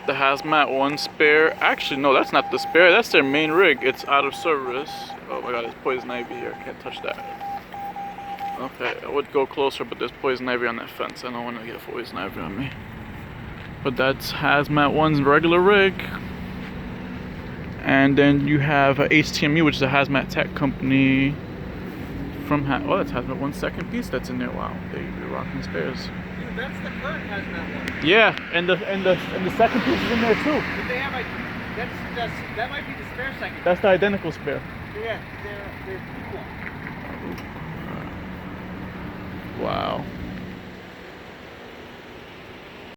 The Hazmat 1 spare. Actually, no, that's not the spare. That's their main rig. It's out of service. Oh my god, there's poison ivy here. Can't touch that. Okay, I would go closer, but there's poison ivy on that fence. I don't want to get poison ivy on me. But that's Hazmat 1's regular rig. And then you have HTMU, which is a Hazmat tech company from oh, that's Hazmat 1's second piece that's in there. Wow, they're rocking spares. Dude, that's the current Hazmat one. Yeah, and the second piece is in there too. But they have like that might be the spare second. That's the identical spare. Yeah, they're equal. Wow.